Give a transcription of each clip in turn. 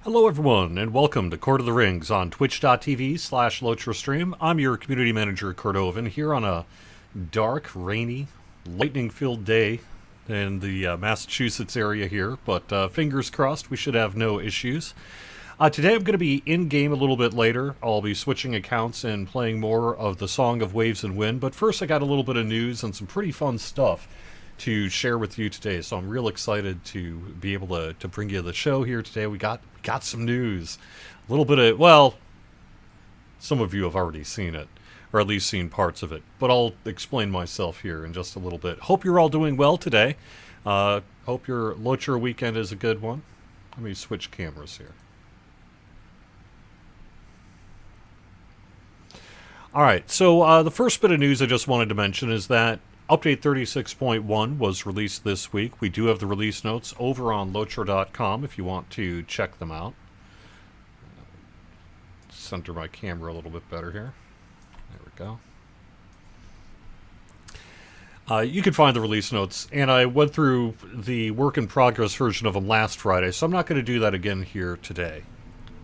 Hello everyone, and welcome to Court of the Rings on twitch.tv/LotraStream. I'm your community manager, Kurt Oven, here on a dark, rainy, lightning-filled day in the Massachusetts area here, but fingers crossed we should have no issues. Today I'm going to be in-game a little bit later. I'll be switching accounts and playing more of the Song of Waves and Wind, but first I got a little bit of news and some pretty fun stuff to share with you today, so I'm real excited to be able to bring you the show here today. We got some news. A little bit of, well, some of you have already seen it, or at least seen parts of it, but I'll explain myself here in just a little bit. Hope you're all doing well today. Hope your Lotra weekend is a good one. Let me switch cameras here. Alright, so the first bit of news I just wanted to mention is that Update 36.1 was released this week. We do have the release notes over on Lotra.com if you want to check them out. Center my camera a little bit better here. There we go. You can find the release notes, and I went through the work-in-progress version of them last Friday, so I'm not going to do that again here today.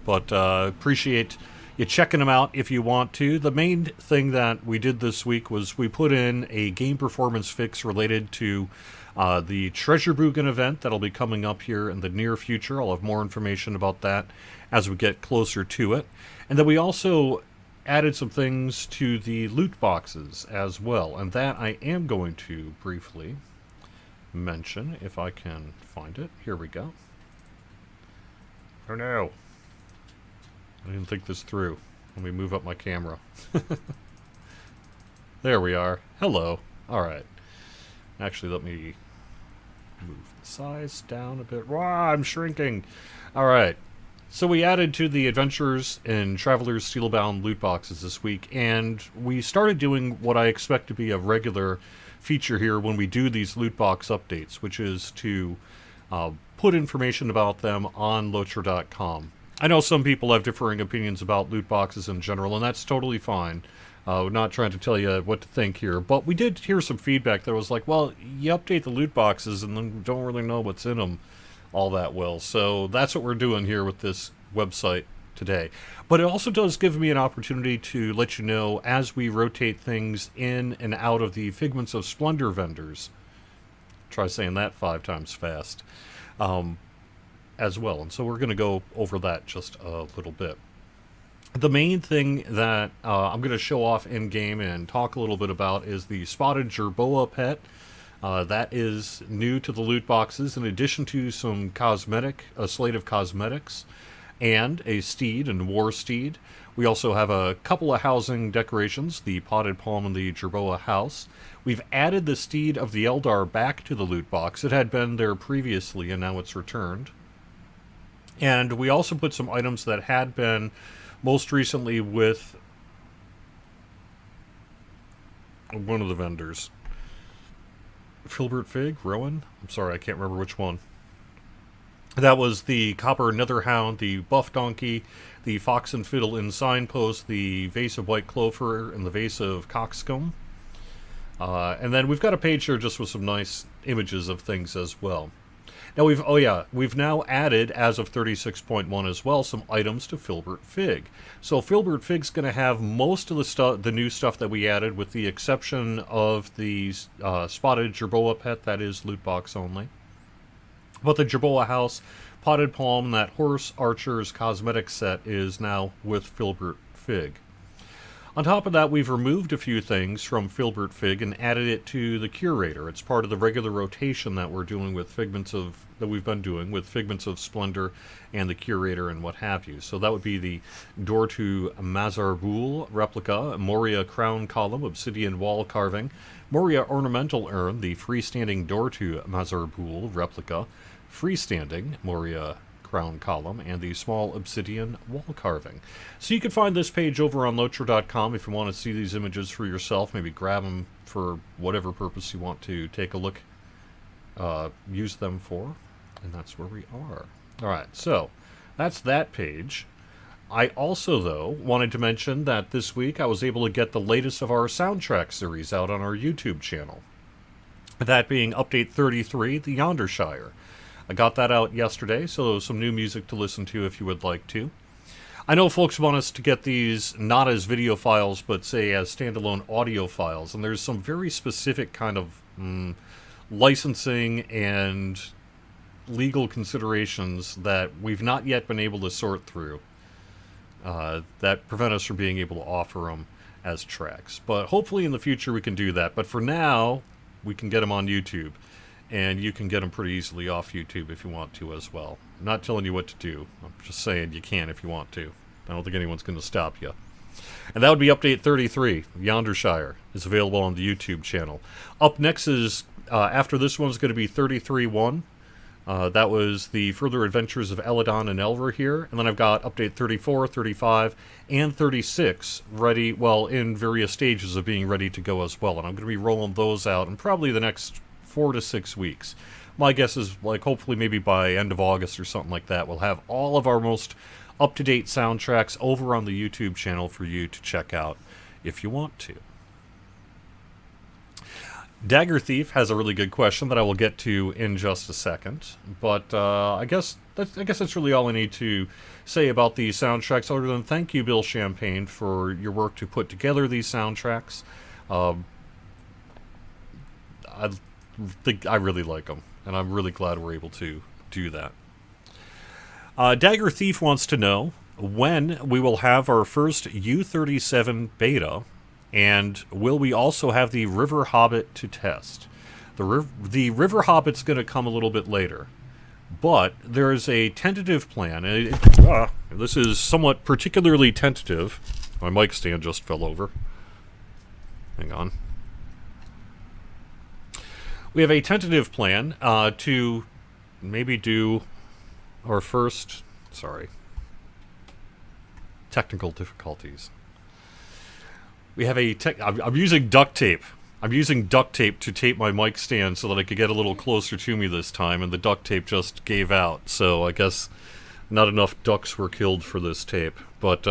But appreciate you checking them out if you want to. The main thing that we did this week was we put in a game performance fix related to the Treasure Boogan event that'll be coming up here in the near future. I'll have more information about that as we get closer to it. And then we also added some things to the loot boxes as well, and that I am going to briefly mention if I can find it. Here we go. Oh no. I didn't think this through. Let me move up my camera. There we are. Hello. Alright. Actually, let me move the size down a bit. Wow, I'm shrinking. Alright. So we added to the Adventurers and Travelers Steelbound loot boxes this week, and we started doing what I expect to be a regular feature here when we do these loot box updates, which is to put information about them on Lotra.com. I know some people have differing opinions about loot boxes in general, and that's totally fine. We're not trying to tell you what to think here, but we did hear some feedback that was like, well, you update the loot boxes and then don't really know what's in them all that well. So that's what we're doing here with this website today. But it also does give me an opportunity to let you know as we rotate things in and out of the Figments of Splendor vendors. Try saying that 5 times fast. As well, and so we're going to go over that just a little bit. The main thing that I'm going to show off in game and talk a little bit about is the spotted Jerboa pet. That is new to the loot boxes, in addition to some a slate of cosmetics, and a steed and war steed. We also have a couple of housing decorations, the potted palm and the Jerboa house. We've added the steed of the Eldar back to the loot box. It had been there previously, and now it's returned. And we also put some items that had been most recently with one of the vendors. Filbert Fig? Rowan? I'm sorry, I can't remember which one. That was the Copper Netherhound, the Buff Donkey, the Fox and Fiddle in Signpost, the Vase of White Clover, and the Vase of Coxcomb. And then we've got a page here just with some nice images of things as well. Now we've now added, as of 36.1 as well, some items to Filbert Fig. So Filbert Fig's going to have most of the new stuff that we added, with the exception of the spotted Jerboa pet, that is loot box only. But the Jerboa house, potted palm, that horse archer's cosmetic set is now with Filbert Fig. On top of that, we've removed a few things from Filbert Fig and added it to the Curator. It's part of the regular rotation that we're doing with we've been doing with Figments of Splendor and the Curator and what have you. So that would be the Door to Mazarbul replica, Moria crown column, obsidian wall carving, Moria ornamental urn, the freestanding Door to Mazarbul replica, freestanding Moria crown column, and the small obsidian wall carving. So you can find this page over on Lotra.com if you want to see these images for yourself, maybe grab them for whatever purpose you want to take a look, use them for, and that's where we are. Alright, so that's that page. I also, though, wanted to mention that this week I was able to get the latest of our soundtrack series out on our YouTube channel. That being Update 33, The Yondershire. I got that out yesterday, so some new music to listen to if you would like to. I know folks want us to get these not as video files, but say as standalone audio files, and there's some very specific kind of licensing and legal considerations that we've not yet been able to sort through that prevent us from being able to offer them as tracks. But hopefully in the future we can do that. But for now, we can get them on YouTube. And you can get them pretty easily off YouTube if you want to as well. I'm not telling you what to do. I'm just saying you can if you want to. I don't think anyone's going to stop you. And that would be Update 33. Yondershire is available on the YouTube channel. Up next is, after this one's going to be 33.1. That was the further adventures of Eladon and Elver here. And then I've got Update 34, 35, and 36 ready, well, in various stages of being ready to go as well. And I'm going to be rolling those out in probably the next 4 to 6 weeks. My guess is, like, hopefully maybe by end of August or something like that, we'll have all of our most up-to-date soundtracks over on the YouTube channel for you to check out if you want to. Dagger Thief has a really good question that I will get to in just a second, but I guess that's really all I need to say about these soundtracks, other than thank you, Bill Champagne, for your work to put together these soundtracks. I really like them, and I'm really glad we're able to do that. Dagger Thief wants to know when we will have our first U-37 beta, and will we also have the River Hobbit to test? The River Hobbit's going to come a little bit later, but there's a tentative plan. This is somewhat particularly tentative. My mic stand just fell over. Hang on. We have a tentative plan to maybe do our first... Sorry. Technical difficulties. We have a... I'm using duct tape. I'm using duct tape to tape my mic stand so that I could get a little closer to me this time, and the duct tape just gave out. So I guess not enough ducks were killed for this tape. But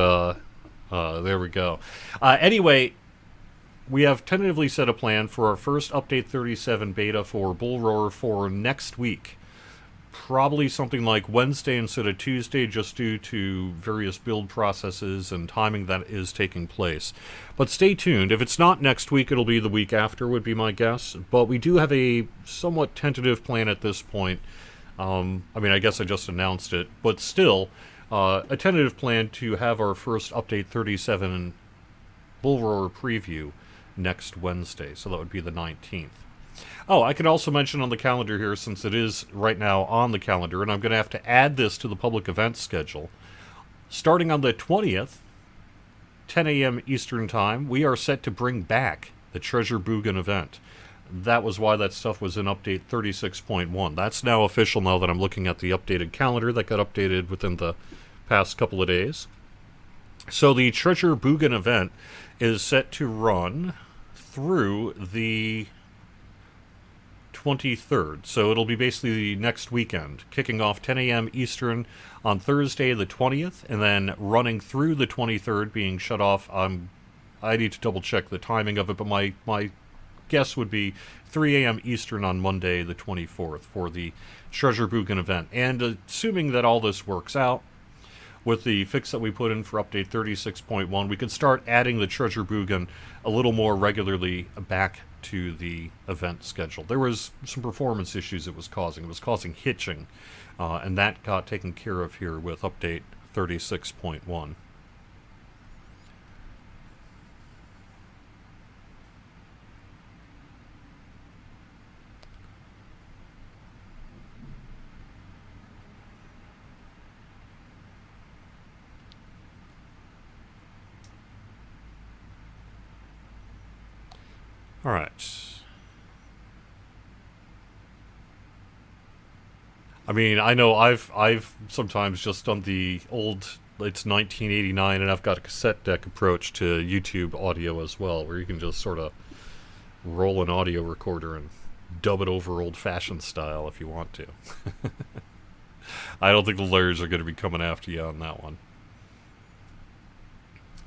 there we go. Anyway... We have tentatively set a plan for our first Update 37 beta for Bull Roar for next week. Probably something like Wednesday instead of Tuesday, just due to various build processes and timing that is taking place. But stay tuned. If it's not next week, it'll be the week after, would be my guess. But we do have a somewhat tentative plan at this point. I guess I just announced it. But still, a tentative plan to have our first Update 37 Bull Roar preview next Wednesday, so that would be the 19th. Oh, I could also mention on the calendar here, since it is right now on the calendar, and I'm going to have to add this to the public events schedule. Starting on the 20th, 10 a.m. Eastern Time, we are set to bring back the Treasure Boogan event. That was why that stuff was in Update 36.1. That's now official now that I'm looking at the updated calendar that got updated within the past couple of days. So the Treasure Boogan event is set to run through the 23rd. So it'll be basically the next weekend, kicking off 10 a.m. Eastern on Thursday the 20th, and then running through the 23rd, being shut off. I need to double check the timing of it, but my guess would be 3 a.m. Eastern on Monday the 24th for the Treasure Boogan event. And assuming that all this works out, with the fix that we put in for Update 36.1, we can start adding the Treasure Boogan a little more regularly back to the event schedule. There was some performance issues it was causing. It was causing hitching, and that got taken care of here with Update 36.1. All right. I mean, I know I've sometimes just done the old, it's 1989, and I've got a cassette deck approach to YouTube audio as well, where you can just sort of roll an audio recorder and dub it over old-fashioned style if you want to. I don't think the lawyers are going to be coming after you on that one.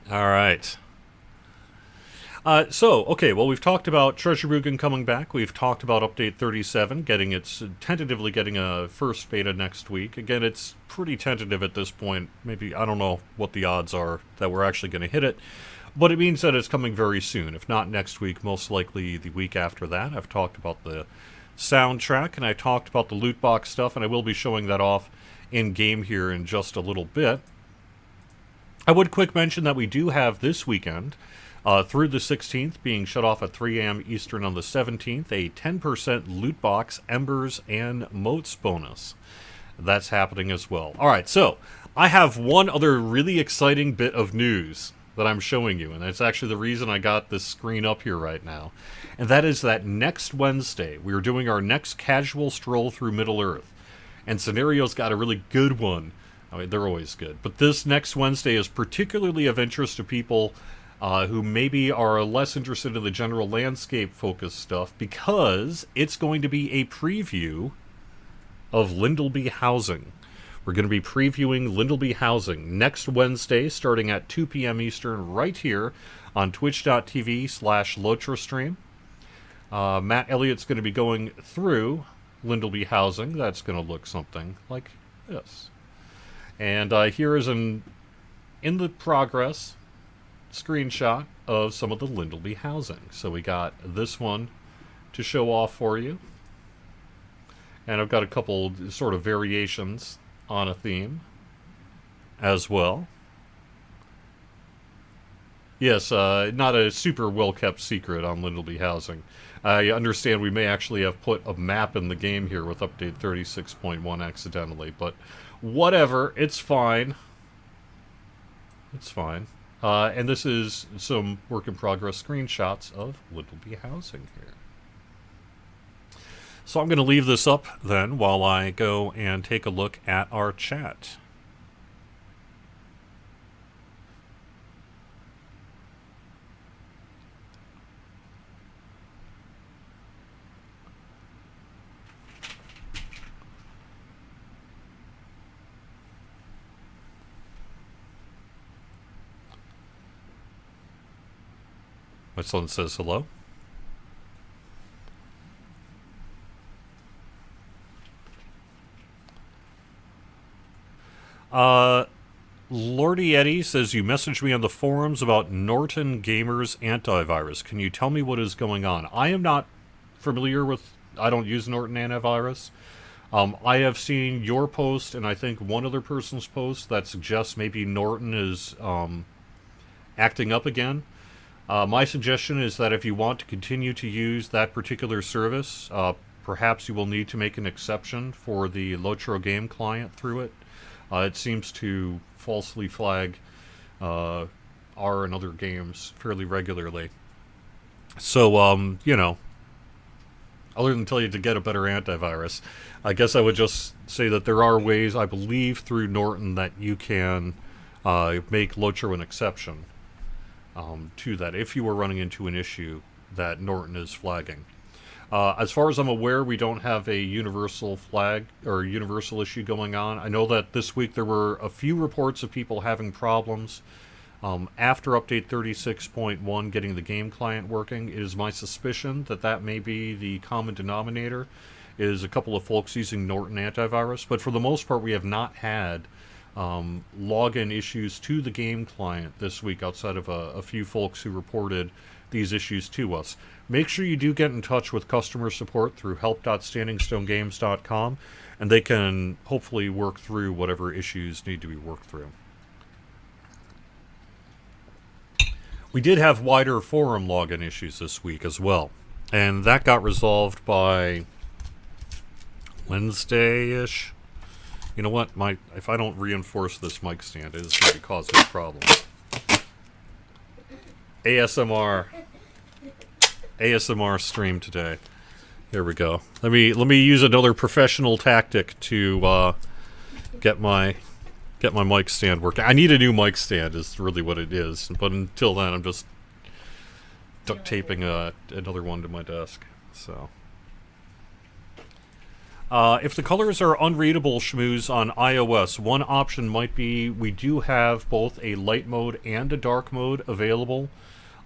All right. Okay, well, we've talked about Treasure Rugen coming back. We've talked about Update 37 tentatively getting a first beta next week. Again, it's pretty tentative at this point. Maybe, I don't know what the odds are that we're actually going to hit it, but it means that it's coming very soon. If not next week, most likely the week after that. I've talked about the soundtrack, and I talked about the loot box stuff, and I will be showing that off in-game here in just a little bit. I would quick mention that we do have this weekend, through the 16th, being shut off at 3 a.m. Eastern on the 17th, a 10% loot box, embers, and motes bonus. That's happening as well. Alright, so, I have one other really exciting bit of news that I'm showing you, and that's actually the reason I got this screen up here right now. And that is that next Wednesday, we are doing our next casual stroll through Middle-earth. And Scenario's got a really good one. I mean, they're always good. But this next Wednesday is particularly of interest to people who maybe are less interested in the general landscape-focused stuff, because it's going to be a preview of Lyndelby Housing. We're going to be previewing Lyndelby Housing next Wednesday, starting at 2 p.m. Eastern, right here on twitch.tv/LotraStream. Matt Elliott's going to be going through Lyndelby Housing. That's going to look something like this. And here is in the progress screenshot of some of the Lyndelby housing. So we got this one to show off for you. And I've got a couple sort of variations on a theme as well. Yes, not a super well-kept secret on Lyndelby housing. I understand we may actually have put a map in the game here with update 36.1 accidentally, but whatever, it's fine. It's fine. And this is some work-in-progress screenshots of Lyndelby housing here. So I'm going to leave this up then while I go and take a look at our chat. My son says hello. Lordy Eddie says you messaged me on the forums about Norton Gamer's antivirus. Can you tell me what is going on? I am not familiar with... I don't use Norton antivirus. I have seen your post and I think one other person's post that suggests maybe Norton is acting up again. My suggestion is that if you want to continue to use that particular service, perhaps you will need to make an exception for the Lotro game client through it. It seems to falsely flag R and other games fairly regularly. So, you know, other than tell you to get a better antivirus, I guess I would just say that there are ways, I believe, through Norton that you can make Lotro an exception to that if you were running into an issue that Norton is flagging. As far as I'm aware, we don't have a universal flag or universal issue going on. I know that this week there were a few reports of people having problems after update 36.1 getting the game client working. It is my suspicion that that may be the common denominator, is a couple of folks using Norton antivirus. But for the most part, we have not had login issues to the game client this week outside of a few folks who reported these issues to us. Make sure you do get in touch with customer support through help.standingstonegames.com, and they can hopefully work through whatever issues need to be worked through. We did have wider forum login issues this week as well, and that got resolved by Wednesday-ish. You know what? If I don't reinforce this mic stand, it is going to cause me problems. ASMR stream today. There we go. Let me use another professional tactic to get my mic stand working. I need a new mic stand is really what it is. But until then, I'm just duct taping another one to my desk. So, if the colors are unreadable, schmooze, on iOS, one option might be we do have both a light mode and a dark mode available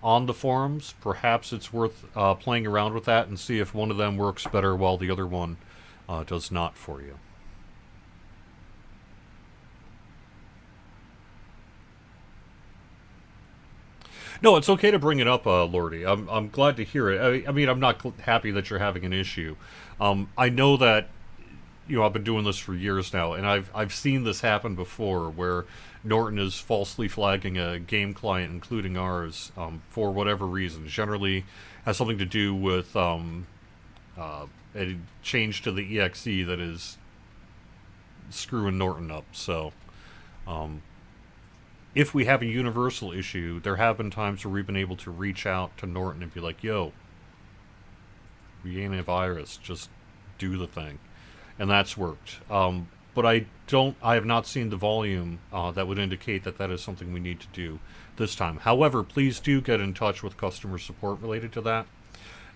on the forums. Perhaps it's worth playing around with that and see if one of them works better while the other one does not for you. No, it's okay to bring it up, Lordy. I'm glad to hear it. I mean, I'm not happy that you're having an issue. I know that I've been doing this for years now, and I've seen this happen before, where Norton is falsely flagging a game client, including ours, for whatever reason. Generally, has something to do with a change to the exe that is screwing Norton up. So, if we have a universal issue, there have been times where we've been able to reach out to Norton and be like, "Yo, we ain't a virus. Just do the thing." And that's worked. But I have not seen the volume that would indicate that that is something we need to do this time. However, please do get in touch with customer support related to that.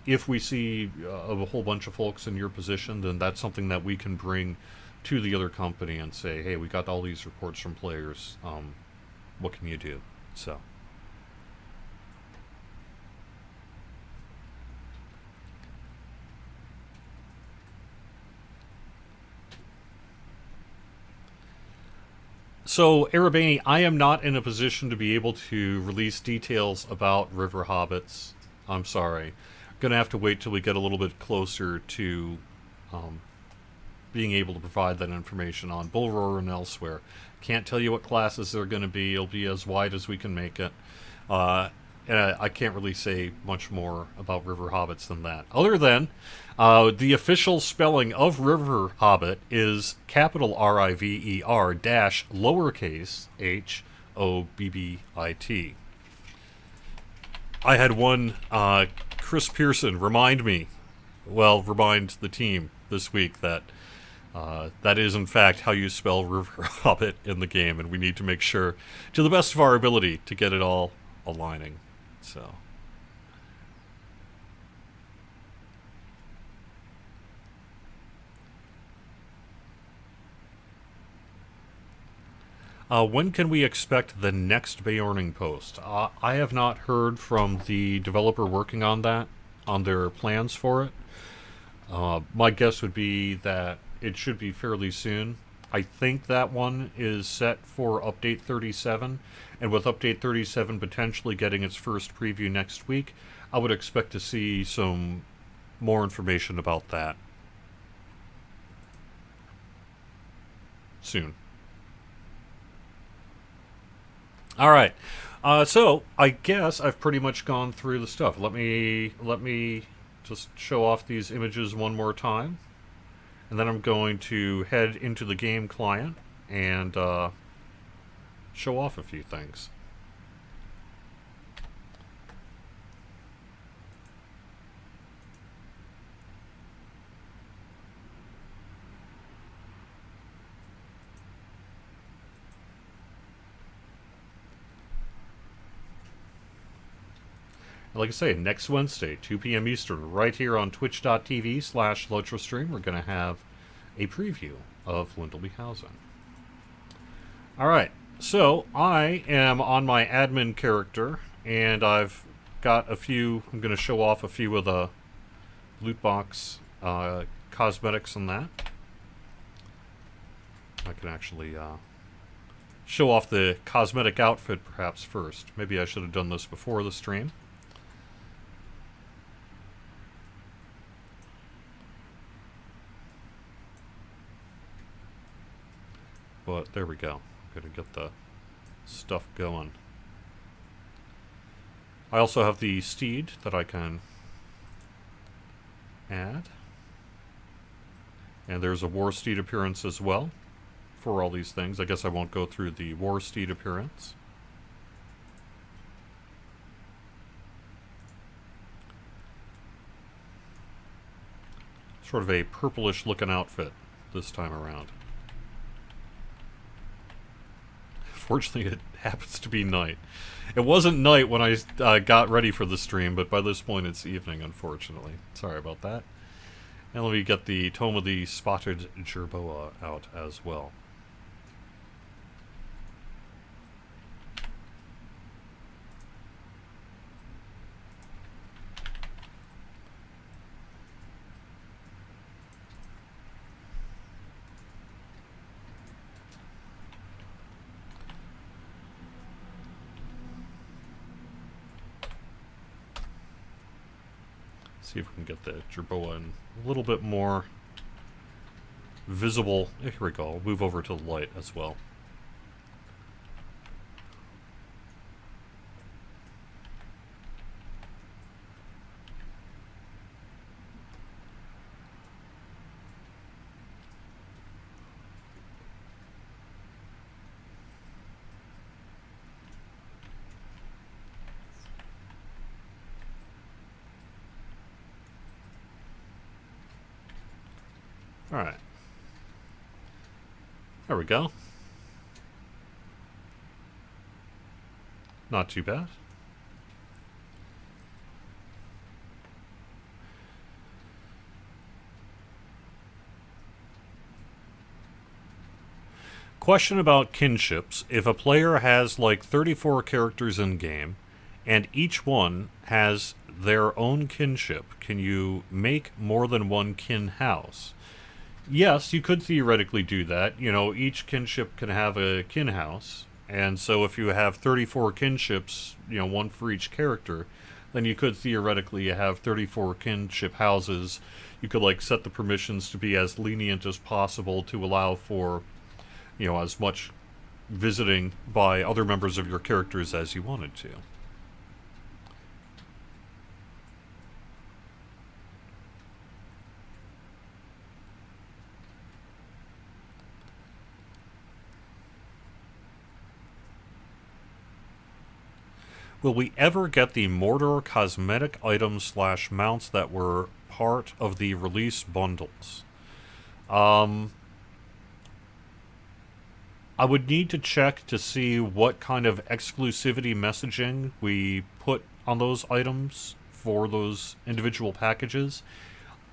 If we see a whole bunch of folks in your position, then that's something that we can bring to the other company and say, "Hey, we got all these reports from players. What can you do?" So. So, Erebani, I am not in a position to be able to release details about River Hobbits. I'm sorry. Gonna have to wait till we get a little bit closer to being able to provide that information on Bull Roar and elsewhere. Can't tell you what classes they're going to be. It'll be as wide as we can make it. And I can't really say much more about River Hobbits than that. Other than the official spelling of River Hobbit is capital RIVER dash lowercase HOBBIT. I had one Chris Pearson remind the team this week that that is in fact how you spell River Hobbit in the game, and we need to make sure, to the best of our ability, to get it all aligning. So. When can we expect the next Bayorning post? I have not heard from the developer working on that, on their plans for it. My guess would be that it should be fairly soon. I think that one is set for Update 37, and with Update 37 potentially getting its first preview next week, I would expect to see some more information about that soon. All right. So I guess I've pretty much gone through the stuff. Let me just show off these images one more time, and then I'm going to head into the game client and show off a few things. Like I say, next Wednesday, 2 p.m. Eastern, right here on twitch.tv/LotroStream, we're going to have a preview of Lyndelby Housing. Alright, so I am on my admin character, and I've got a few, I'm going to show off a few of the loot box cosmetics and that. I can actually show off the cosmetic outfit perhaps first. Maybe I should have done this before the stream. But there we go. I'm going to get the stuff going. I also have the steed that I can add. And there's a war steed appearance as well for all these things. I guess I won't go through the war steed appearance. Sort of a purplish looking outfit this time around. Fortunately, it happens to be night. It wasn't night when I got ready for the stream, but by this point it's evening, unfortunately. Sorry about that. And let me get the Tome of the Spotted Jerboa out as well. See if we can get the jerboa in a little bit more visible. Here we go. I'll move over to the light as well. Alright. There we go. Not too bad. Question about kinships. If a player has like 34 characters in game, and each one has their own kinship, can you make more than one kin house? Yes, you could theoretically do that. You know, each kinship can have a kin house. And so if you have 34 kinships, you know, one for each character, then you could theoretically have 34 kinship houses. You could, like, set the permissions to be as lenient as possible to allow for, you know, as much visiting by other members of your characters as you wanted to. Will we ever get the Mordor cosmetic items / mounts that were part of the release bundles? I would need to check to see what kind of exclusivity messaging we put on those items for those individual packages.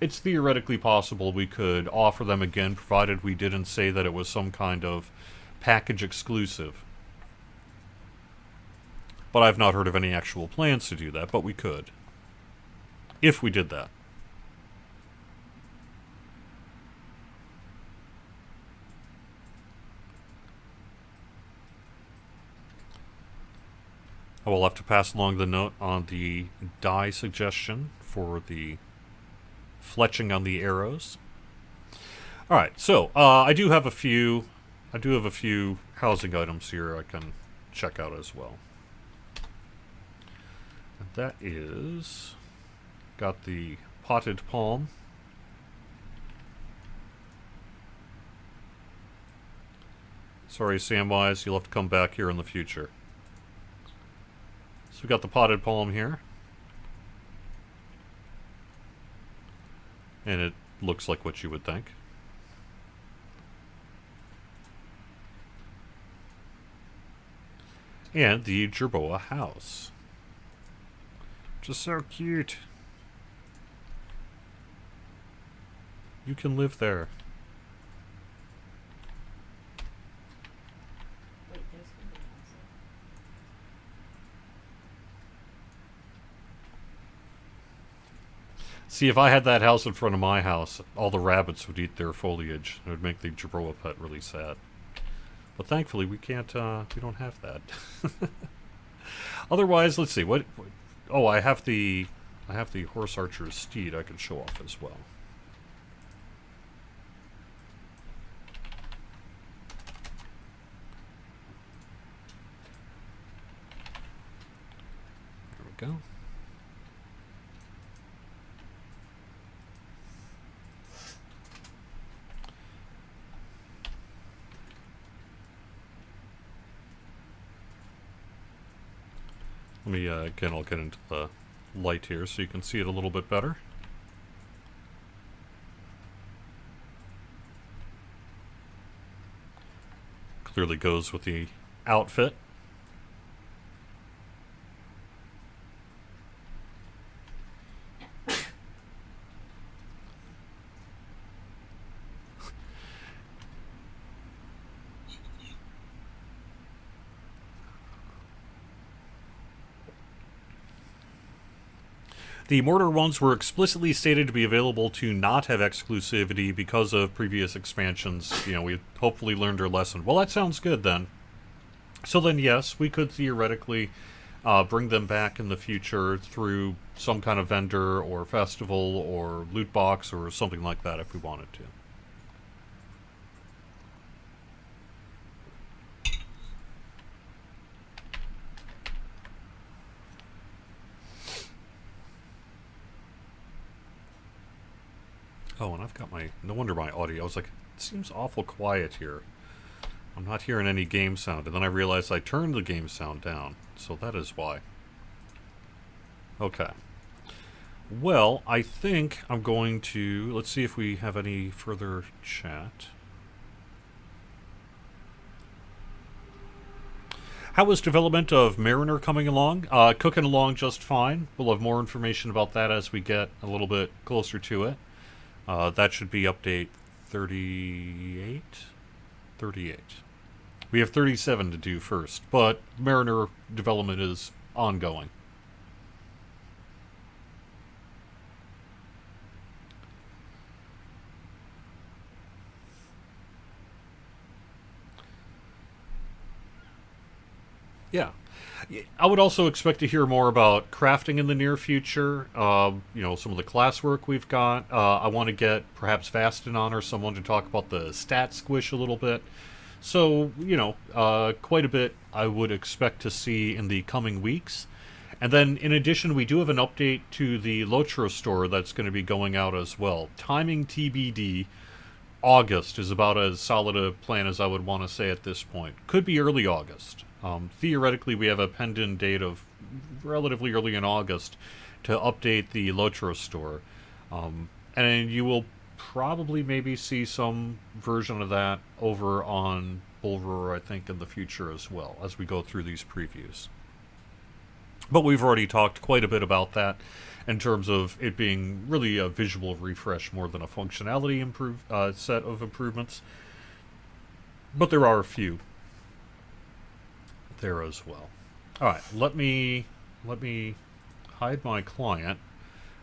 It's theoretically possible we could offer them again, provided we didn't say that it was some kind of package exclusive. But I've not heard of any actual plans to do that, but we could. If we did that. I will have to pass along the note on the dye suggestion for the fletching on the arrows. Alright, so I do have a few housing items here I can check out as well. That is, got the potted palm. Sorry, Samwise, you'll have to come back here in the future. So we got the potted palm here. And it looks like what you would think. And the jerboa house. Just so cute. You can live there. Wait, there's something else. See, if I had that house in front of my house, all the rabbits would eat their foliage. It would make the jerboa pet really sad. But thankfully, we can't, we don't have that. Otherwise, let's see, what oh, I have the horse archer's steed I can show off as well. There we go. Let me, again, I'll get into the light here so you can see it a little bit better. Clearly goes with the outfit. The Mordor ones were explicitly stated to be available to not have exclusivity because of previous expansions. You know, we hopefully learned our lesson. Well, that sounds good then. So then, yes, we could theoretically bring them back in the future through some kind of vendor or festival or loot box or something like that if we wanted to. Oh, and I've got my... No wonder my audio... I was like, it seems awful quiet here. I'm not hearing any game sound. And then I realized I turned the game sound down. So that is why. Okay. Well, I think I'm going to... Let's see if we have any further chat. How is development of Mariner coming along? Cooking along just fine. We'll have more information about that as we get a little bit closer to it. That should be update 38? 38. We have 37 to do first, but Mariner development is ongoing. Yeah. I would also expect to hear more about crafting in the near future. Some of the classwork we've got. I want to get perhaps Vastin on or someone to talk about the stat squish a little bit. So, quite a bit I would expect to see in the coming weeks. And then, in addition, we do have an update to the Lotro store that's going to be going out as well. Timing TBD. August is about as solid a plan as I would want to say at this point. Could be early August. Theoretically, we have a pending date of relatively early in August to update the Lotro store. And you will probably maybe see some version of that over on Bullroar, I think, in the future as well, as we go through these previews. But we've already talked quite a bit about that in terms of it being really a visual refresh more than a functionality set of improvements. But there are a few there as well. All right, let me hide my client,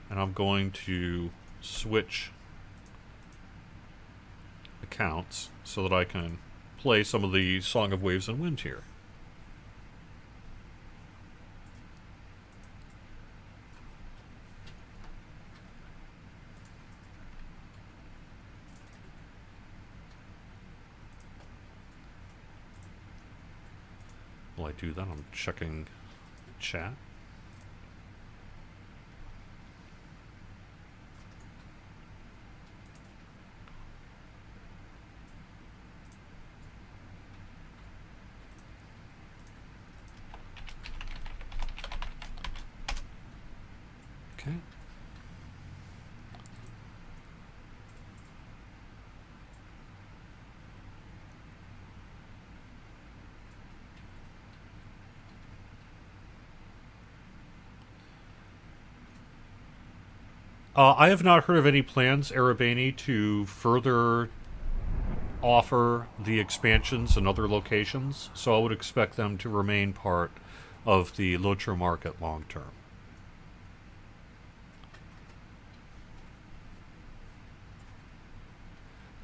and I'm going to switch accounts so that I can play some of the Song of Waves and Wind here. While I do that, I'm checking chat. Okay. I have not heard of any plans, Erebani, to further offer the expansions in other locations, so I would expect them to remain part of the Lotro market long term.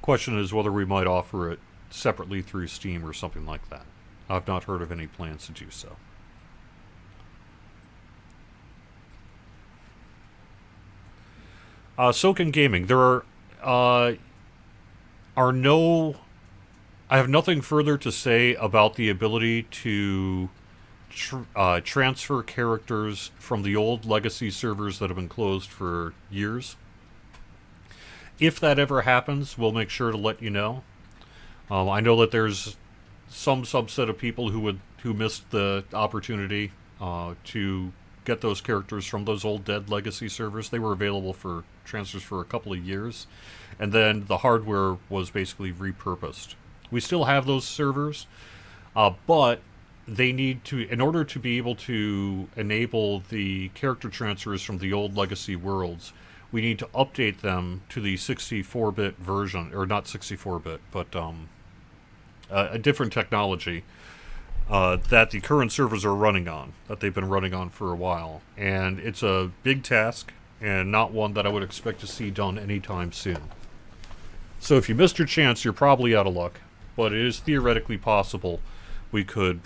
Question is whether we might offer it separately through Steam or something like that. I've not heard of any plans to do so. Soken Gaming. There are no... I have nothing further to say about the ability to transfer characters from the old legacy servers that have been closed for years. If that ever happens, we'll make sure to let you know. I know that there's some subset of people who missed the opportunity to get those characters from those old dead legacy servers. They were available for transfers for a couple of years, and then the hardware was basically repurposed. We still have those servers, but they need to, in order to be able to enable the character transfers from the old legacy worlds, we need to update them to the 64-bit version, or not 64-bit, but a different technology that the current servers are running on, that they've been running on for a while. And it's a big task, and not one that I would expect to see done anytime soon. So if you missed your chance, you're probably out of luck, but it is theoretically possible we could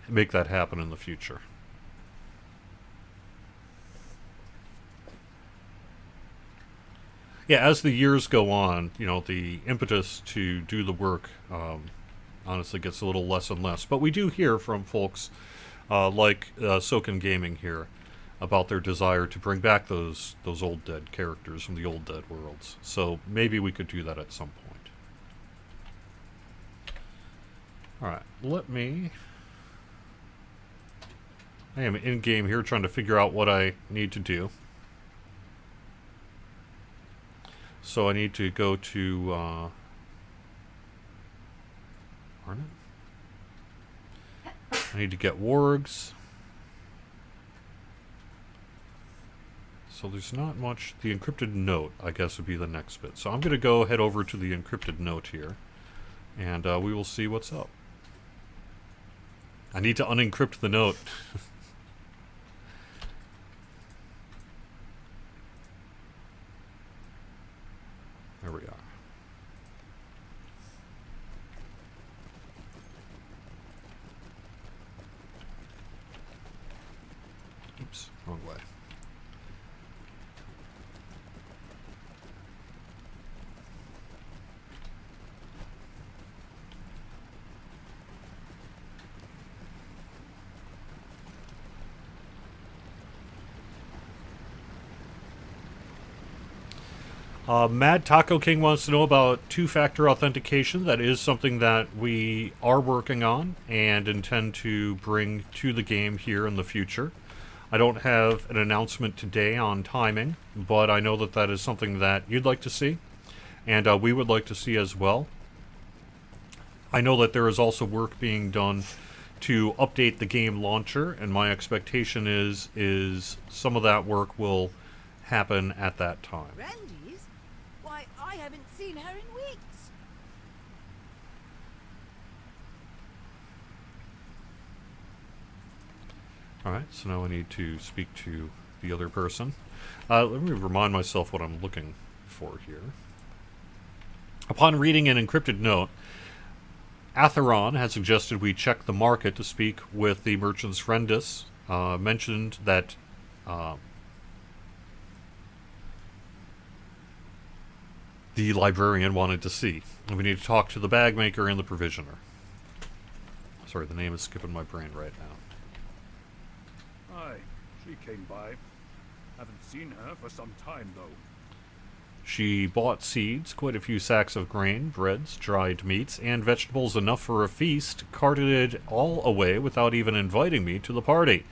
make that happen in the future. Yeah, as the years go on, the impetus to do the work honestly gets a little less and less. But we do hear from folks like Soken Gaming here about their desire to bring back those old dead characters from the old dead worlds. So maybe we could do that at some point. Alright, I am in-game here trying to figure out what I need to do. So I need to go to Arnott? I need to get wargs. So there's not much. The encrypted note, I guess, would be the next bit. So I'm going to go head over to the encrypted note here, and we will see what's up. I need to unencrypt the note. There we are. Oops, wrong way. Mad Taco King wants to know about two-factor authentication. That is something that we are working on and intend to bring to the game here in the future. I don't have an announcement today on timing, but I know that that is something that you'd like to see, and we would like to see as well. I know that there is also work being done to update the game launcher, and my expectation is some of that work will happen at that time. Randy's? Why, I haven't seen her in weeks. Alright, so now I need to speak to the other person. Let me remind myself what I'm looking for here. Upon reading an encrypted note, Atheron has suggested we check the market to speak with the merchant's Rendis. Mentioned that the librarian wanted to see. And we need to talk to the bag maker and the provisioner. Sorry, the name is skipping my brain right now. Aye, she came by. Haven't seen her for some time, though. She bought seeds, quite a few sacks of grain, breads, dried meats, and vegetables enough for a feast, carted it all away without even inviting me to the party.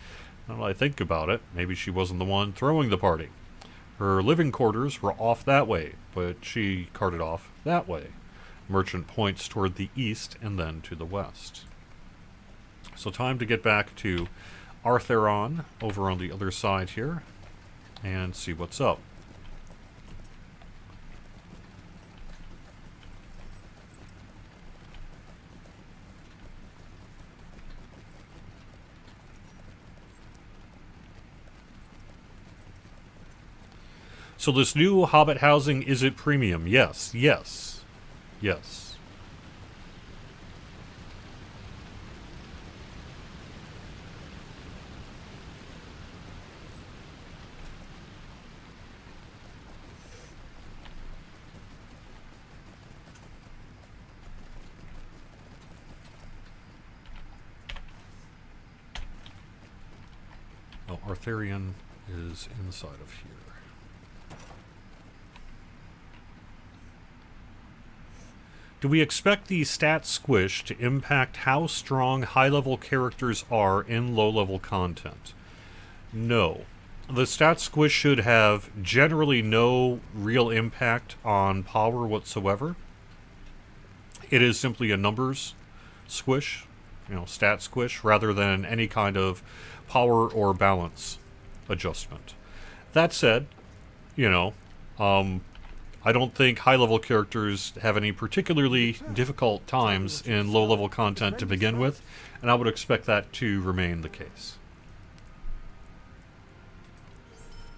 Now that I think about it, maybe she wasn't the one throwing the party. Her living quarters were off that way, but she carted off that way. Merchant points toward the east and then to the west. So time to get back to Artheron over on the other side here and see what's up. So this new Hobbit housing, is it premium? Yes, yes, yes. Oh, Arthurian is inside of here. Do we expect the stat squish to impact how strong high-level characters are in low-level content? No. The stat squish should have generally no real impact on power whatsoever. It is simply a numbers squish, stat squish, rather than any kind of power or balance adjustment. That said, I don't think high-level characters have any particularly difficult times in low-level content to begin with, and I would expect that to remain the case.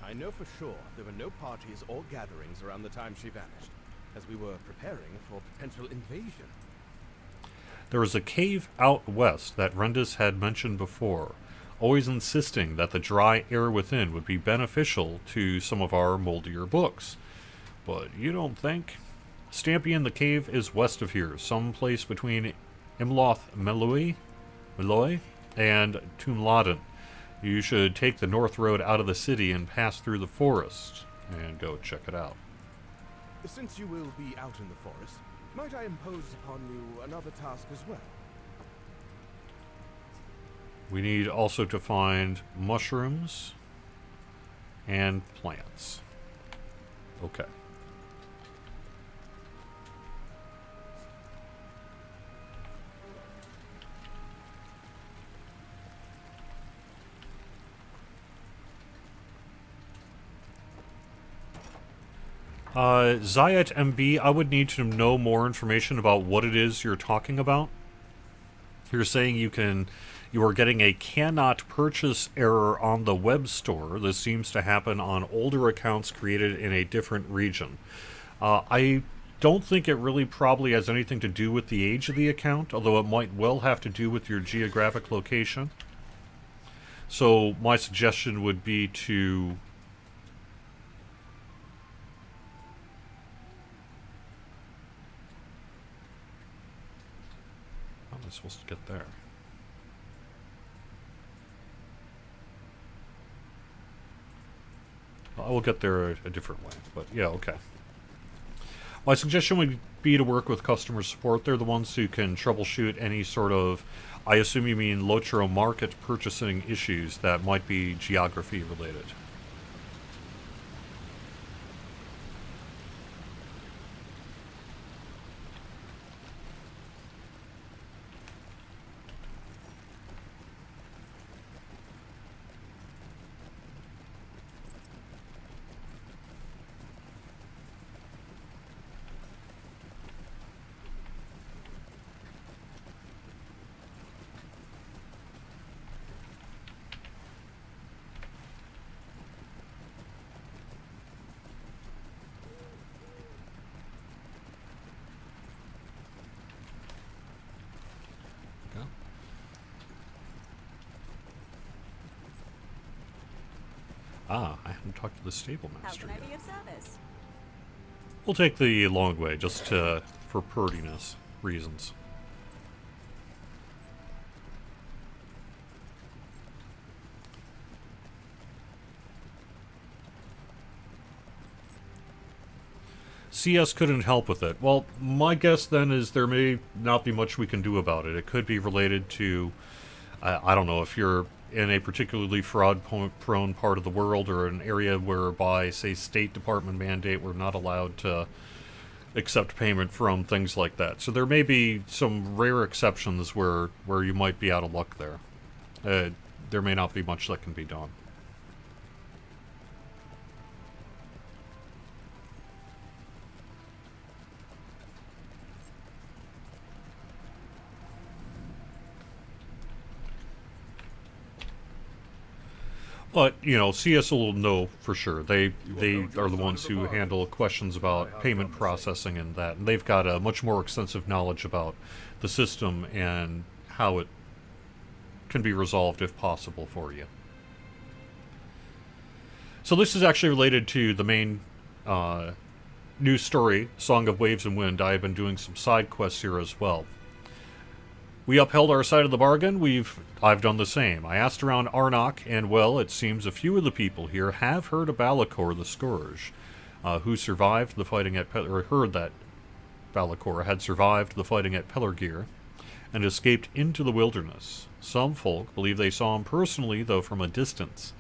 I know for sure there were no parties or gatherings around the time she vanished, as we were preparing for potential invasion. There was a cave out west that Rendis had mentioned before, always insisting that the dry air within would be beneficial to some of our moldier books. but you don't think? Stampian the cave is west of here, someplace between Imloth Meloy and Tumladen. You should take the north road out of the city and pass through the forest and go check it out. Since you will be out in the forest, might I impose upon you another task as well? We need also to find mushrooms and plants. Okay. Zayat MB, I would need to know more information about what it is you're talking about. You're saying you are getting a cannot purchase error on the web store. This seems to happen on older accounts created in a different region. I don't think it really probably has anything to do with the age of the account, although it might well have to do with your geographic location. So my suggestion would be to... How am I supposed to get there? I will get there a different way, but yeah, okay. My suggestion would be to work with customer support. They're the ones who can troubleshoot any sort of, I assume you mean Lotro market purchasing issues that might be geography related. Ah, I haven't talked to the stable How master can I yet. be of service? We'll take the long way, just for purdiness reasons. CS couldn't help with it. Well, my guess then is there may not be much we can do about it. It could be related to, I don't know, if you're in a particularly fraud-prone part of the world or an area whereby, say, State Department mandate, we're not allowed to accept payment from, things like that. So there may be some rare exceptions where you might be out of luck there. There may not be much that can be done. But, you know, CS will know for sure. They are the ones who handle questions about payment processing and that. And they've got a much more extensive knowledge about the system and how it can be resolved if possible for you. So this is actually related to the main news story, Song of Waves and Wind. I have been doing some side quests here as well. We upheld our side of the bargain. I've done the same. I asked around Arnok, and well, it seems a few of the people here have heard of Balakor the Scourge, who survived the fighting at or heard that Balakor had survived the fighting at Pelargir and escaped into the wilderness. Some folk believe they saw him personally, though from a distance.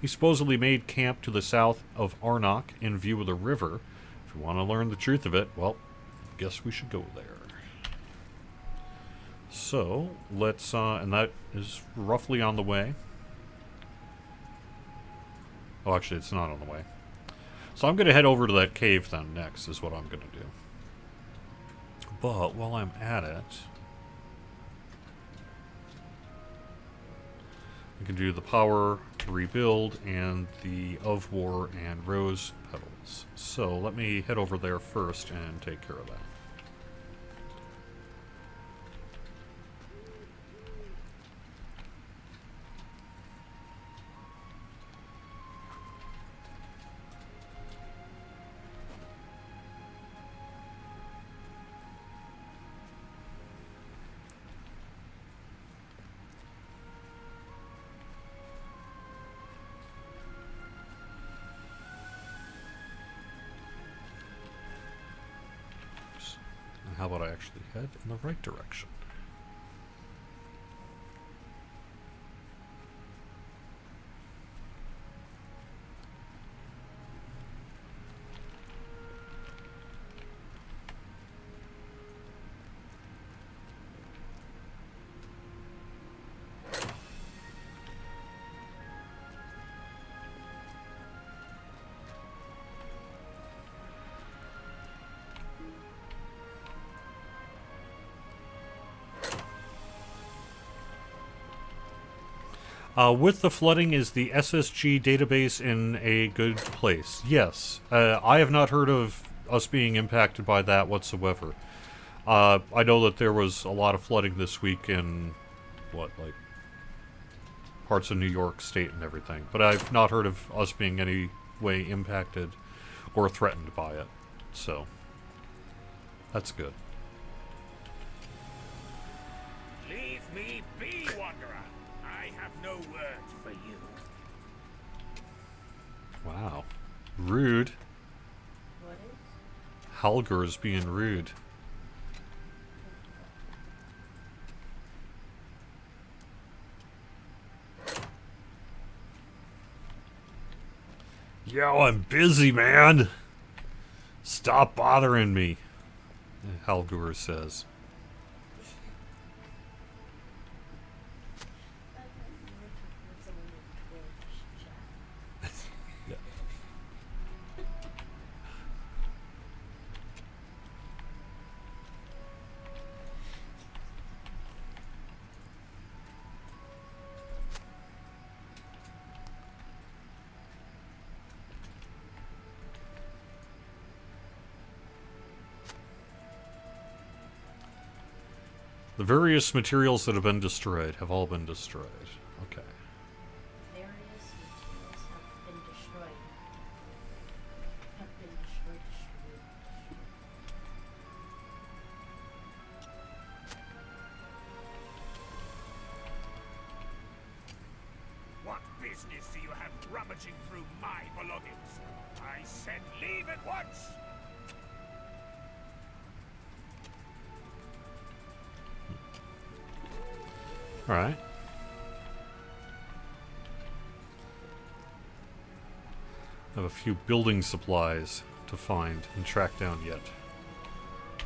He supposedly made camp to the south of Arnok in view of the river. If you want to learn the truth of it, well, I guess we should go there. So, let's, and that is roughly on the way. Oh, actually, it's not on the way. So I'm going to head over to that cave then next, is what I'm going to do. But, while I'm at it, I can do the power to rebuild and the of war and rose petals. So, let me head over there first and take care of that. How about I actually head in the right direction? With the flooding, is the SSG database in a good place? Yes. I have not heard of us being impacted by that whatsoever. I know that there was a lot of flooding this week in, like, parts of New York State and everything. But I've not heard of us being any way impacted or threatened by it. So, that's good. Leave me be, Wanderer. I have no words for you. Wow. Rude. What is? Halger's being rude. Yo, I'm busy, man. Stop bothering me, Halgur says. Yeah. The various materials that have been destroyed have all been destroyed. Okay. Various materials have been destroyed. Have been destroyed. What business do you have rummaging through my belongings? I said leave at once! Alright. I have a few building supplies to find and track down yet.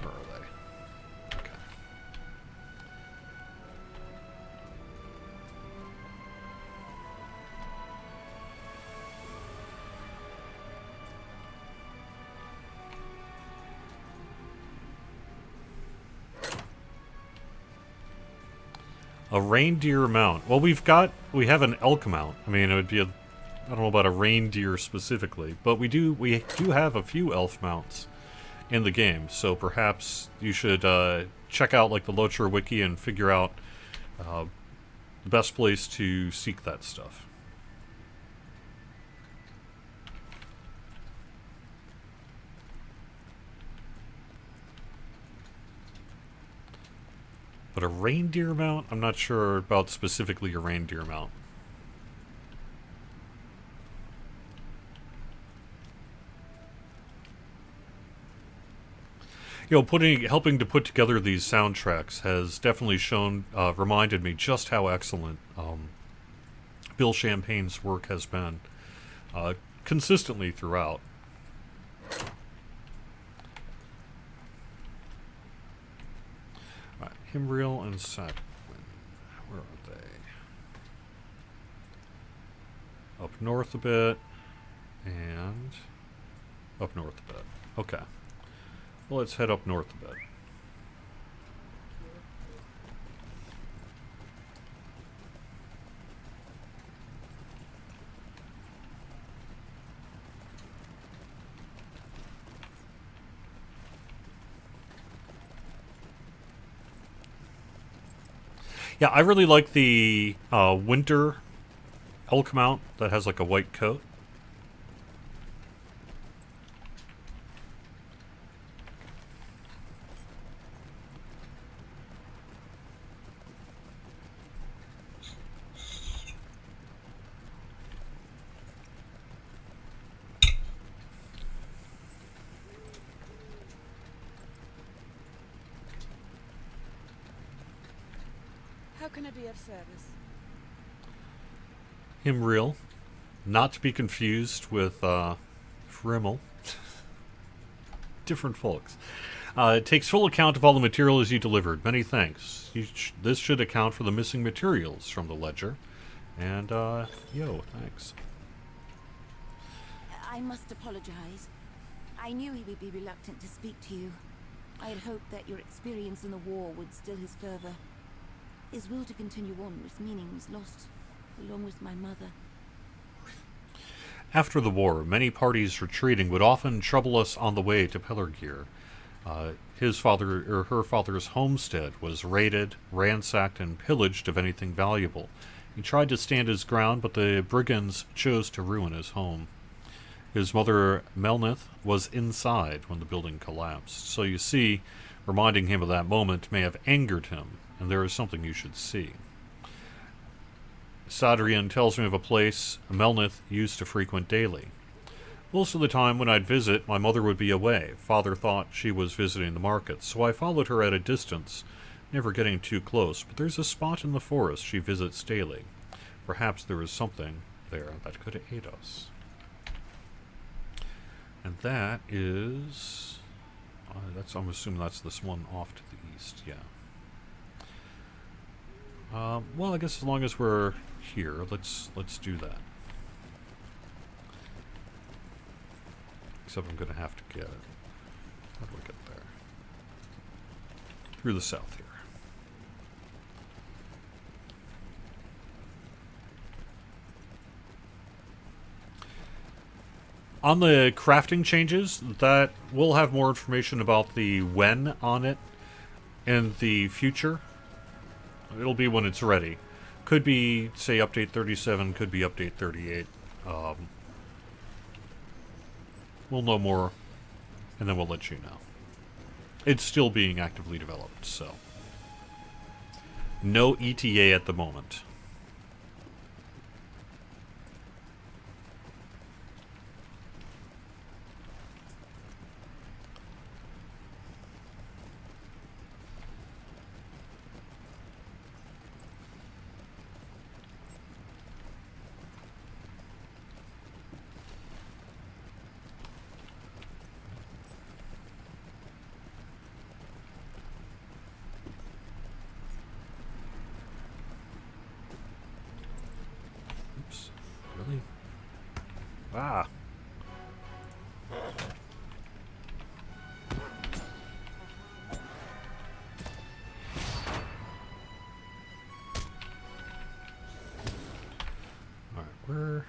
Where are they? Okay. A reindeer mount. Well, we have an elk mount. I mean, it would be I don't know about a reindeer specifically, but we do have a few elf mounts in the game. So perhaps you should check out like the Locher wiki and figure out the best place to seek that stuff. But a reindeer mount? I'm not sure about specifically a reindeer mount. You know, helping to put together these soundtracks has definitely reminded me just how excellent Bill Champagne's work has been consistently throughout. Right, Himbriel and Saquin. Where are they? Up north a bit, and up north a bit. Okay. Well, let's head up north a bit. Yeah, I really like the winter elk mount that has like a white coat. How can I be of service? Himriel, not to be confused with Frimmel. Different folks. It takes full account of all the materials you delivered. Many thanks. This should account for the missing materials from the ledger. And, thanks. I must apologize. I knew he would be reluctant to speak to you. I had hoped that your experience in the war would still his fervor. His will to continue on with meaning was lost, along with my mother. After the war, many parties retreating would often trouble us on the way to Pelargir. Her father's homestead was raided, ransacked, and pillaged of anything valuable. He tried to stand his ground, but the brigands chose to ruin his home. His mother, Melnith, was inside when the building collapsed. So you see, reminding him of that moment may have angered him, and there is something you should see. Sadrian tells me of a place Melnith used to frequent daily. Most of the time when I'd visit, my mother would be away. Father thought she was visiting the market, so I followed her at a distance, never getting too close, but there's a spot in the forest she visits daily. Perhaps there is something there that could aid us. And that is... I'm assuming that's this one off to the east, yeah. Well, I guess as long as we're here, let's do that. Except I'm going to have to get... How do I get there? Through the south here. On the crafting changes, that we'll have more information about the when on it in the future. It'll be when it's ready. Could be, say, update 37, could be update 38. We'll know more, and then we'll let you know. It's still being actively developed, so. No ETA at the moment. Really? Ah. Alright,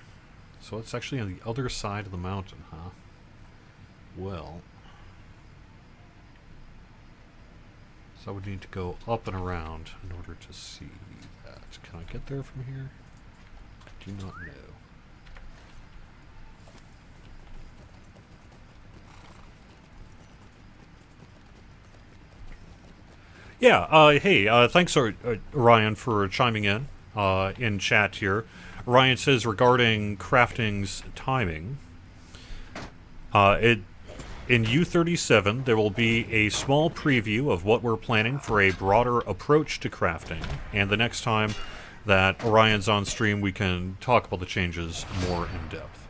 so it's actually on the other side of the mountain, huh? Well. So I would need to go up and around in order to see that. Can I get there from here? I do not know. Yeah, hey, thanks, Ryan, for chiming in chat here. Ryan says regarding crafting's timing, in U37, there will be a small preview of what we're planning for a broader approach to crafting, and the next time that Orion's on stream, we can talk about the changes more in depth.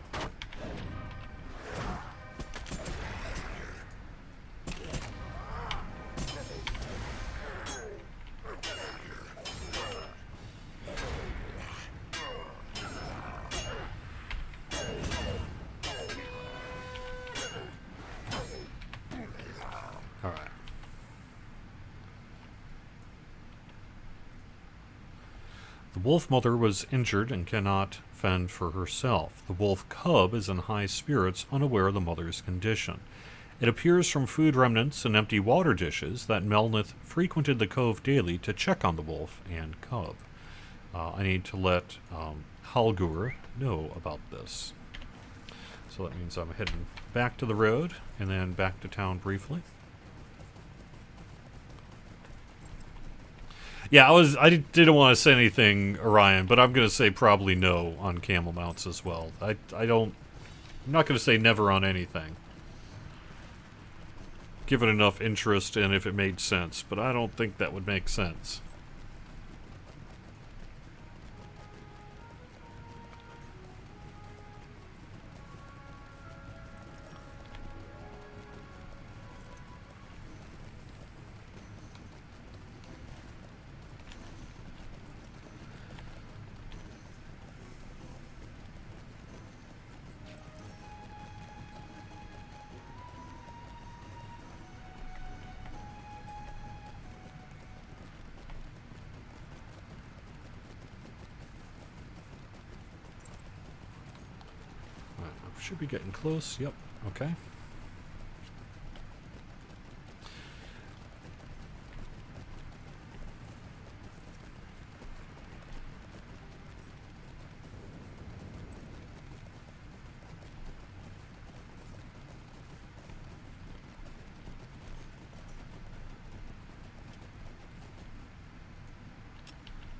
The wolf mother was injured and cannot fend for herself. The wolf cub is in high spirits, unaware of the mother's condition. It appears from food remnants and empty water dishes that Melnith frequented the cove daily to check on the wolf and cub. I need to let Halgur know about this. So that means I'm heading back to the road and then back to town briefly. Yeah, I didn't want to say anything, Orion, but I'm going to say probably no on camel mounts as well. I'm not going to say never on anything. Give it enough interest and if it made sense, but I don't think that would make sense. should be getting close. Yep. Okay.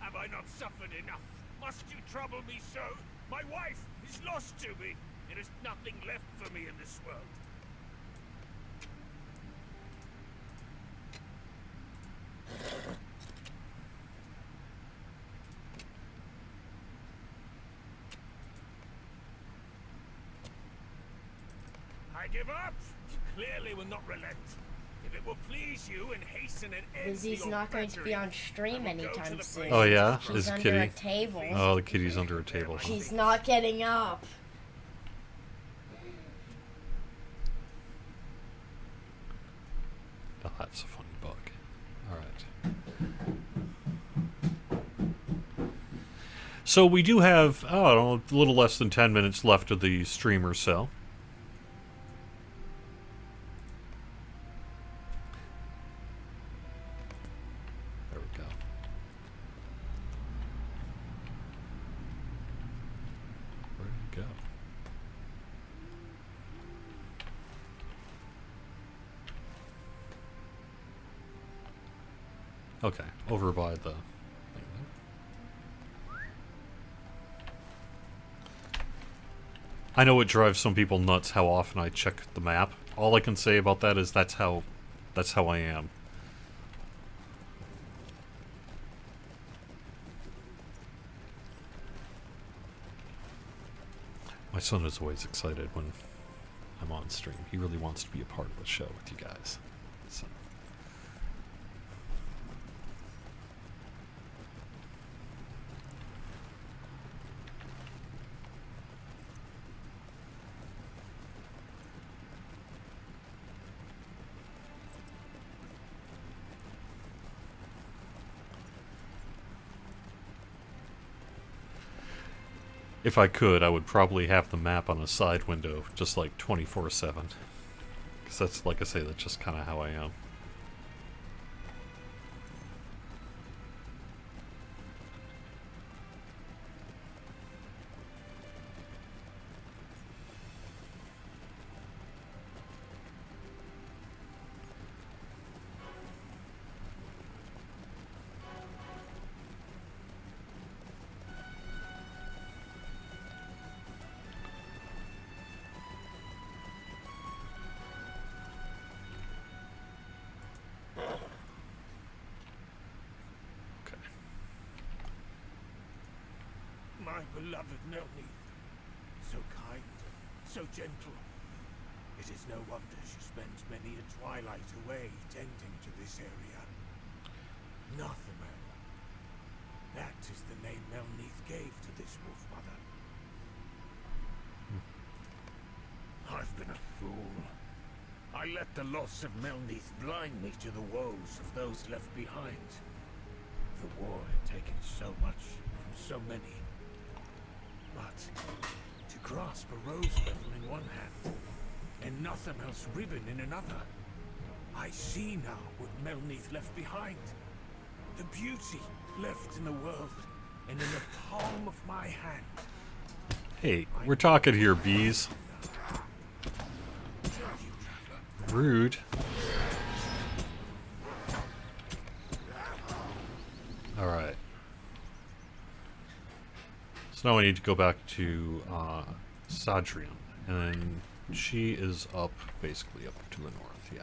Have I not suffered enough? Must you trouble me so? My wife is lost to me. There is nothing left for me in this world. I give up. You clearly will not relent. If it will please you and hasten an end Lizzie's to your not going to be treachery, on stream I will go to anytime the soon. place Oh yeah, She's is under kitty? a table. Oh, the kitty's under a table. Huh? She's not getting up. Oh, that's a funny bug. All right. So we do have, oh, I don't know, a little less than 10 minutes left of the stream or so. There we go. Where did it go? Okay, over by the thing there. I know it drives some people nuts how often I check the map. All I can say about that is that's how I am. My son is always excited when I'm on stream. He really wants to be a part of the show with you guys. So. If I could, I would probably have the map on a side window, just like 24/7. Because that's, like I say, that's just kind of how I am. My beloved Melnie, so kind, so gentle. It is no wonder she spends many a twilight away tending to this area. Nothamel. That is the name Melneath gave to this wolf mother. I've been a fool. I let the loss of Melneath blind me to the woes of those left behind. The war had taken so much from so many. But to grasp a rose petal in one hand and Nothamel's ribbon in another, I see now what Melneath left behind. The beauty left in the world and in the palm of my hand. Hey, we're talking here, bees. Rude. Alright. So now I need to go back to Sadrian. And then she is up, basically up to the north, yeah.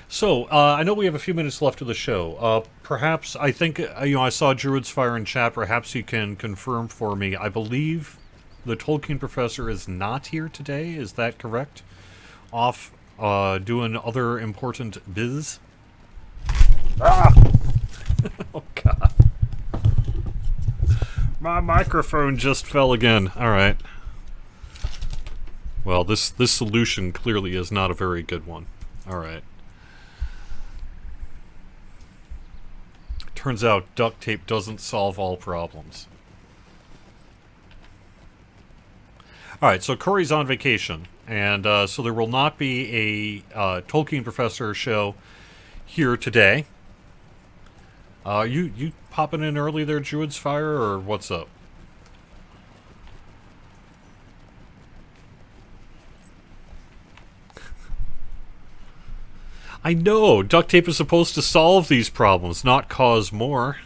So, I know we have a few minutes left of the show. Perhaps, I think, I saw Druid's Fire in chat. Perhaps you can confirm for me. I believe the Tolkien professor is not here today. Is that correct? off doing other important biz. Oh, God. My microphone just fell again. Alright. Well, this solution clearly is not a very good one. Alright. Turns out duct tape doesn't solve all problems. Alright, so Corey's on vacation. And so there will not be a Tolkien Professor show here today. You popping in early there, Druid's Fire, or what's up? I know! Duct tape is supposed to solve these problems, not cause more.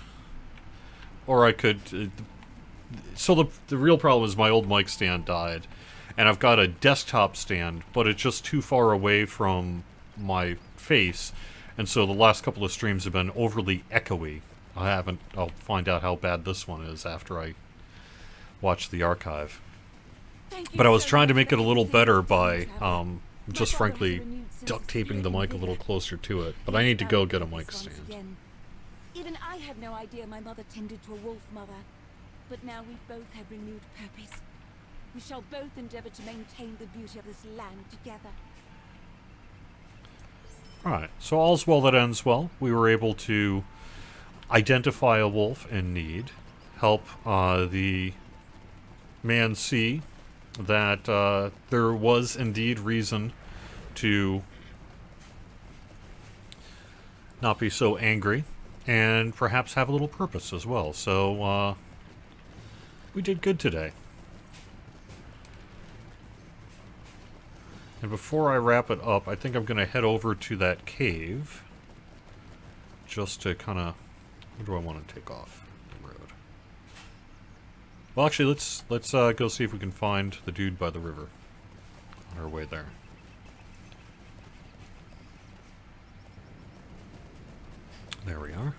Or I could... so the real problem is my old mic stand died. And I've got a desktop stand, but it's just too far away from my face. And so the last couple of streams have been overly echoey. I'll find out how bad this one is after I watch the archive. But I was trying to make it a little better by, just frankly, duct taping the mic a little closer to it. But I need to go get a mic stand. Even I had no idea my mother tended to a wolf mother. But now we both have renewed purpose. We shall both endeavor to maintain the beauty of this land together. Alright, so all's well that ends well. We were able to identify a wolf in need, help the man see that there was indeed reason to not be so angry, and perhaps have a little purpose as well. So, we did good today. And before I wrap it up, I think I'm going to head over to that cave. Just to kind of... Where do I want to take off the road? Well, actually, let's go see if we can find the dude by the river. On our way there. There we are.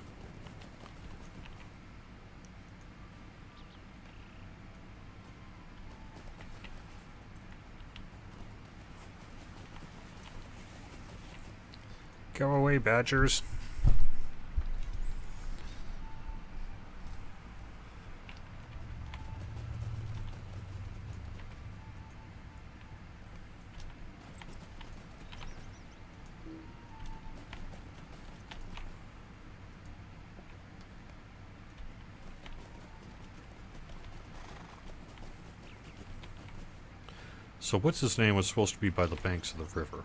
Go away, badgers. So what's his name was supposed to be by the banks of the river?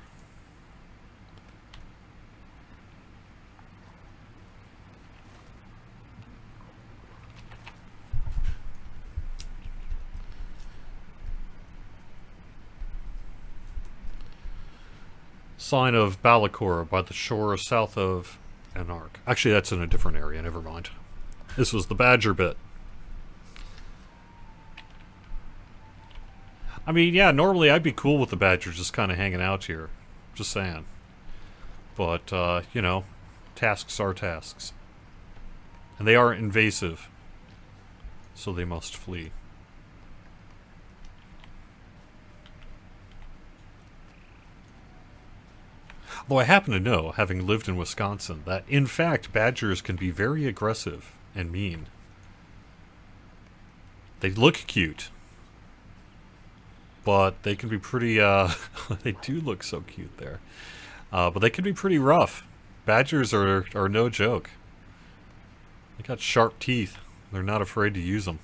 Sign of Balakor by the shore south of Anark. Actually, that's in a different area, never mind. This was the badger bit. I mean, yeah, normally I'd be cool with the badgers just kind of hanging out here. Just saying. But, you know, tasks are tasks. And they are invasive. So they must flee. Although I happen to know, having lived in Wisconsin, that in fact badgers can be very aggressive and mean. They look cute. But they can be pretty, they do look so cute there. But they can be pretty rough. Badgers are no joke. They got sharp teeth. They're not afraid to use them.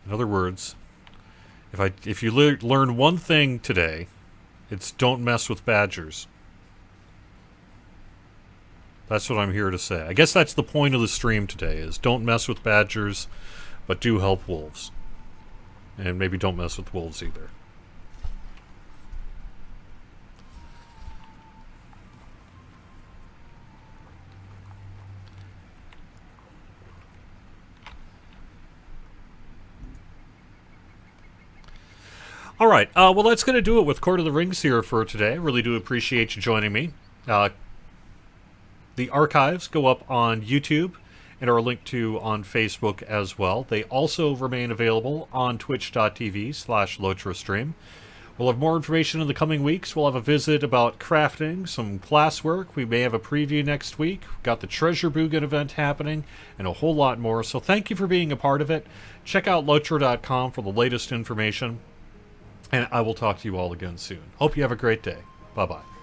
In other words, if you learn one thing today, it's don't mess with badgers. That's what I'm here to say. I guess that's the point of the stream today, is don't mess with badgers, but do help wolves. And maybe don't mess with wolves either. Alright, well that's going to do it with Court of the Rings here for today. I really do appreciate you joining me. The archives go up on YouTube and are linked to on Facebook as well. They also remain available on twitch.tv/LotraStream. We'll have more information in the coming weeks. We'll have a visit about crafting, some classwork. We may have a preview next week. We've got the Treasure Boogan event happening, and a whole lot more. So thank you for being a part of it. Check out Lotra.com for the latest information. And I will talk to you all again soon. Hope you have a great day. Bye-bye.